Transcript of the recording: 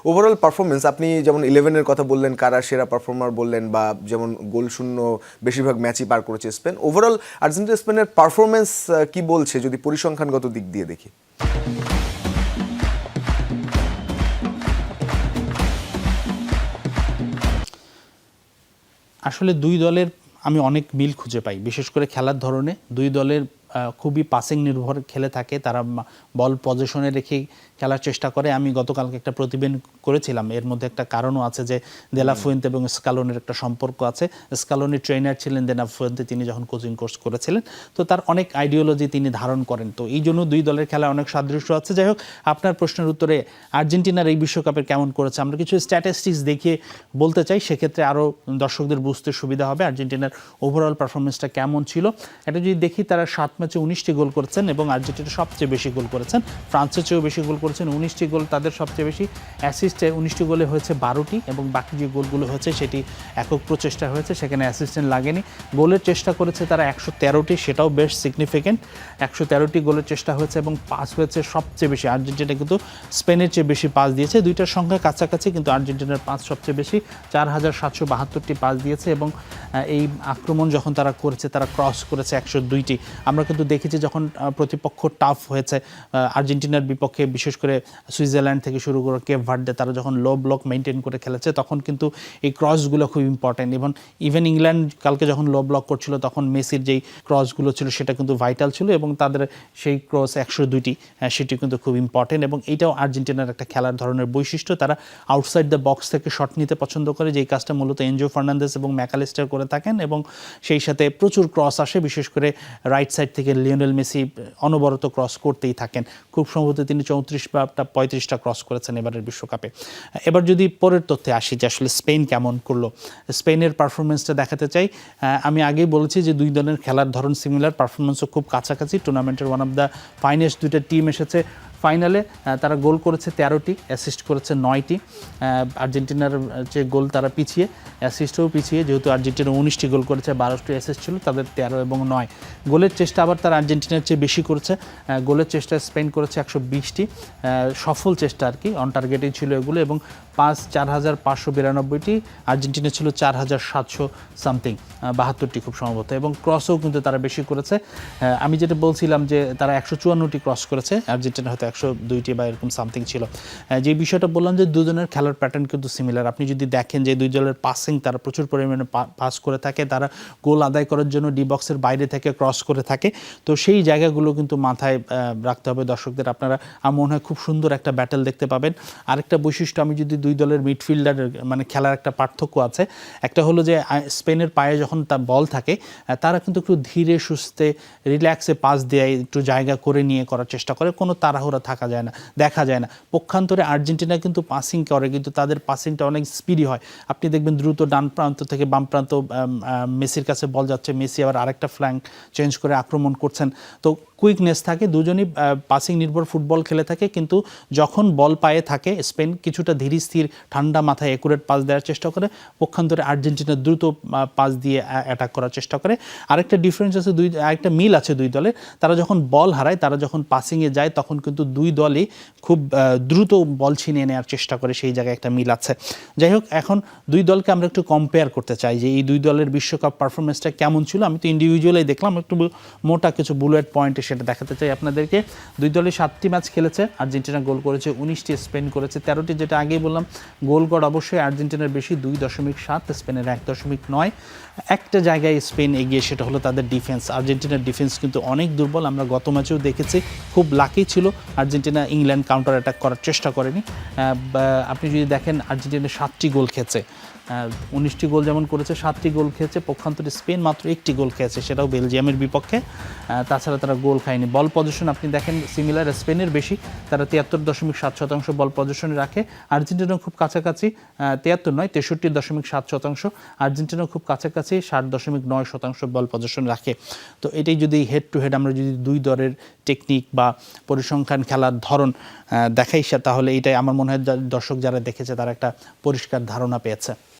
Overall performance আপনি যেমন 11-এর কথা বললেন, কারা সেরা পারফর্মার বললেন, বা যেমন গোল শূন্য বেশিরভাগ ম্যাচই পার করেছে স্পেন, ওভারঅল আর্জেন্টিনা স্পেনের পারফরমেন্স কি বলছে যদি পরিসংখ্যানগত দিক দিয়ে দেখি? আসলে দুই দলের আমি অনেক মিল খুঁজে পাই, বিশেষ করে খেলার ধরনে। দুই দলের খুবই পাসিং নির্ভর খেলে থাকে, তারা বল পজিশনে রেখে খেলার চেষ্টা করে। আমি গতকালকে একটা প্রতিবেদন করেছিলাম, এর মধ্যে একটা কারণও আছে যে দে লা ফুয়েন্তে এবং স্কালোনির একটা সম্পর্ক আছে। স্কালোনি ট্রেনার ছিলেন দে লা ফুয়েন্তে, তিনি যখন কোচিং কোর্স করেছিলেন, তো তার অনেক আইডিওলজি তিনি ধারণ করেন, তো এই জন্য দুই দলের খেলায় অনেক সাদৃশ্য আছে। যাই হোক, আপনার প্রশ্নের উত্তরে আর্জেন্টিনার এই বিশ্বকাপের কেমন করেছে আমরা কিছু স্ট্যাটিস্টিক্স দেখিয়ে বলতে চাই, সেক্ষেত্রে আরও দর্শকদের বুঝতে সুবিধা হবে আর্জেন্টিনার ওভারঅল পারফরমেন্সটা কেমন ছিল। এটা যদি দেখি, তারা 7 ম্যাচে 19টি গোল করেছেন এবং আর্জেন্টিনা সবচেয়ে বেশি গোল করেছেন, ফ্রান্সের চেয়েও বেশি গোল করেছেন, 19টি গোল তাদের সবচেয়ে বেশি। অ্যাসিস্টে 19টি গোলে হয়েছে 12টি, এবং বাকি যে গোলগুলো হয়েছে সেটি একক প্রচেষ্টা হয়েছে, সেখানে অ্যাসিস্ট্যান্ট লাগেনি। গোলের চেষ্টা করেছে তারা 113টি, সেটাও বেশ সিগনিফিকেন্ট। 113টি গোলের চেষ্টা হয়েছে এবং পাস হয়েছে সবচেয়ে বেশি। আর্জেন্টিনা কিন্তু স্পেনের চেয়ে বেশি পাস দিয়েছে, দুইটার সংখ্যা কাছাকাছি, কিন্তু আর্জেন্টিনার পাস সবচেয়ে বেশি, 4772টি পাস দিয়েছে। এবং এই আক্রমণ যখন তারা করেছে, তারা ক্রস করেছে 102টি। আমরা কিন্তু দেখেছি যখন প্রতিপক্ষ টাফ হয়েছে আর্জেন্টিনার বিপক্ষে, বিশেষ করে সুইজারল্যান্ড থেকে শুরু করে কেপ ভার্দে, তারা যখন লো ব্লক মেনটেন করে খেলেছে, তখন কিন্তু এই ক্রসগুলো খুব ইম্পর্টেন্ট। ইভেন ইংল্যান্ড কালকে যখন লো ব্লক করছিল, তখন মেসির যেই ক্রসগুলো ছিল সেটা কিন্তু ভাইটাল ছিল, এবং তাদের সেই ক্রস 102টি, সেটি কিন্তু খুব ইম্পর্টেন্ট। এবং এইটাও আর্জেন্টিনার একটা খেলার ধরনের বৈশিষ্ট্য, তারা আউটসাইড দ্য বক্স থেকে শট নিতে পছন্দ করে, যেই কাজটা মূলত এনজো ফার্নান্দেস এবং ম্যাকালিস্টার করে থাকেন, এবং সেই সাথে প্রচুর ক্রস আসে, বিশেষ করে রাইট সাইড থেকে লিওনেল মেসি অনবরত ক্রস করতেই থাকেন। খুব সম্ভবত তিনি 34 বা 35টা ক্রস করেছেন এবারের বিশ্বকাপে। এবার যদি পরের তথ্যে আসি যে আসলে স্পেন কেমন করলো, স্পেনের পারফরমেন্সটা দেখাতে চাই। আমি আগেই বলেছি যে দুই দলের খেলার ধরন সিমিলার, পারফরমেন্সও খুব কাছাকাছি। টুর্নামেন্টের ওয়ান অফ দ্য ফাইনেস্ট দুইটা টিম এসেছে ফাইনালে। তারা গোল করেছে 13টি, অ্যাসিস্ট করেছে 9টি। আর্জেন্টিনার যে গোল তারা পিছিয়ে, অ্যাসিস্টও পিছিয়ে, যেহেতু আর্জেন্টিনা 19টি গোল করেছে, 12টি অ্যাসিস্ট ছিল, তাদের 13 এবং 9। গোলের চেষ্টা আবার তারা আর্জেন্টিনার চেয়ে বেশি করেছে। গোলের চেষ্টা স্পেন করেছে 120টি, সফল চেষ্টা আর কি, অন টার্গেটেই ছিল এগুলো, এবং পাস 4592টি, আর্জেন্টিনা ছিল 4700 সামথিং, 72টি খুব সম্ভবত, এবং ক্রসও কিন্তু তারা বেশি করেছে। আমি যেটা বলছিলাম যে তারা 154টি ক্রস করেছে, আর্জেন্টিনা হয়তো 102টি বা এরকম সামথিং ছিল। যে বিষয়টা বললাম যে দুজনের খেলার প্যাটার্ন কিন্তু সিমিলার। আপনি যদি দেখেন যে দুই দলের পাসিং, তারা প্রচুর পরিমাণে পাস করে থাকে, তারা গোল আদায় করার জন্য ডি বক্সের বাইরে থেকে ক্রস করে থাকে, তো সেই জায়গাগুলো কিন্তু মাথায় রাখতে হবে দর্শকদের। আপনারা আমার মনে হয় খুব সুন্দর একটা ব্যাটেল দেখতে পাবেন। আরেকটা বৈশিষ্ট্য, আমি যদি দুই দলের মিডফিল্ডারের মানে খেলার একটা পার্থক্য আছে, একটা হলো যে স্পেনের পায়ে যখন তার বল থাকে, তারা কিন্তু একটু ধীরে সুস্থে রিল্যাক্সে পাস দেয়, একটু জায়গা করে নিয়ে করার চেষ্টা করে, কোনো তাড়াহুড়া দেখা যায় না। পক্ষান্তরে আর্জেন্টিনা কিন্তু পাসিং করে, কিন্তু তাদের পাসিংটা অনেক স্পিডি হয়। আপনি দেখবেন দ্রুত ডান প্রান্ত থেকে বাম প্রান্ত মেসির কাছে বল যাচ্ছে, মেসি আবার আরেকটা ফ্ল্যাঙ্ক চেঞ্জ করে আক্রমণ করছেন, তো কুইকনেস থাকে। দুজনই পাসিং নির্ভর ফুটবল খেলে থাকে, কিন্তু যখন বল পায়ে থাকে স্পেন কিছুটা ধীর স্থির ঠান্ডা মাথায় অ্যাকুরেট পাস দেওয়ার চেষ্টা করে, পক্ষান্তরে আর্জেন্টিনা দ্রুত পাস দিয়ে অ্যাটাক করার চেষ্টা করে। আরেকটা ডিফারেন্স আছে, আরেকটা মিল আছে দুই দলের, তারা যখন বল হারায়, তারা যখন পাসিংয়ে যায়, তখন কিন্তু দুই দলই খুব দ্রুত বল ছিনিয়ে নেওয়ার চেষ্টা করে, সেই জায়গায় একটা মিল আছে। যাই হোক, এখন দুই দলকে আমরা একটু কম্পেয়ার করতে চাই যে এই দুই দলের বিশ্বকাপ পারফরমেন্সটা কেমন ছিল। আমি তো ইন্ডিভিজুয়ালি দেখলাম, একটু মোটা কিছু বুলেট পয়েন্টে সেটা দেখাতে চাই আপনাদেরকে। দুই দলই 7টি ম্যাচ খেলেছে, আর্জেন্টিনা গোল করেছে 19টি, স্পেন করেছে 13টি। যেটা আগেই বললাম, গোল গড় অবশ্যই আর্জেন্টিনার বেশি, 2.7, স্পেনের 1.9। একটা জায়গায় স্পেন এগিয়ে, সেটা হলো তাদের ডিফেন্স। আর্জেন্টিনার ডিফেন্স কিন্তু অনেক দুর্বল, আমরা গত ম্যাচেও দেখেছি। খুব লাকি ছিল আর্জেন্টিনা, ইংল্যান্ড কাউন্টার অ্যাটাক করার চেষ্টা করেনি। আপনি যদি দেখেন, আর্জেন্টিনা 7টি গোল খেয়েছে, 19টি গোল যেমন করেছে, 7টি গোল খেয়েছে। পক্ষান্তরে স্পেন মাত্র 1টি গোল খেয়েছে, সেটাও বেলজিয়ামের বিপক্ষে। তাছাড়া তারা গোল খায়নি। বল পজিশন আপনি দেখেন সিমিলার, স্পেনের বেশি, তারা 73.7% বল পজিশনে রাখে। আর্জেন্টিনা খুব কাছাকাছি, 73 নয়, 63.7%। আর্জেন্টিনা খুব কাছাকাছি, 60.9% বল পজিশন রাখে। তো এটাই যদি হেড টু হেড আমরা যদি দুই দলের টেকনিক বা পরিসংখ্যান খেলার ধরন দেখাই, তাহলে এটাই আমার মনে হয় দর্শক যারা দেখেছে তারা একটা পরিষ্কার ধারণা পেয়েছে।